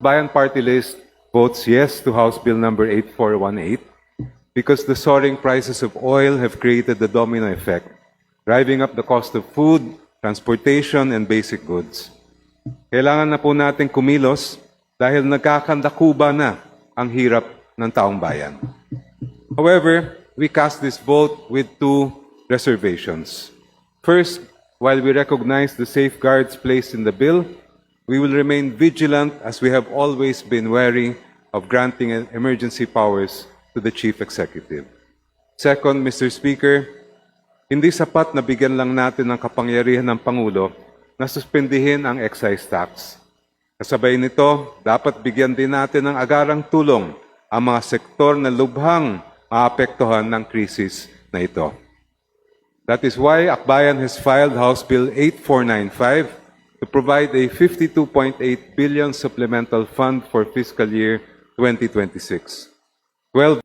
Bayan Party List votes yes to House Bill number 8418 because the soaring prices of oil have created the domino effect, driving up the cost of food, transportation, and basic goods. Kailangan na po natin kumilos dahil nagkakandakuba na ang hirap ng taong bayan. However, we cast this vote with two reservations. First, while we recognize the safeguards placed in the bill, we will remain vigilant as we have always been wary of granting emergency powers to the Chief Executive. Second, Mr. Speaker, hindi sapat na bigyan lang natin ng kapangyarihan ng Pangulo na suspendihin ang excise tax. Kasabay nito, dapat bigyan din natin ng agarang tulong ang mga sektor na lubhang maapektuhan ng krisis na ito. That is why Akbayan has filed House Bill 8495 to provide a 52.8 billion supplemental fund for fiscal year 2026. 12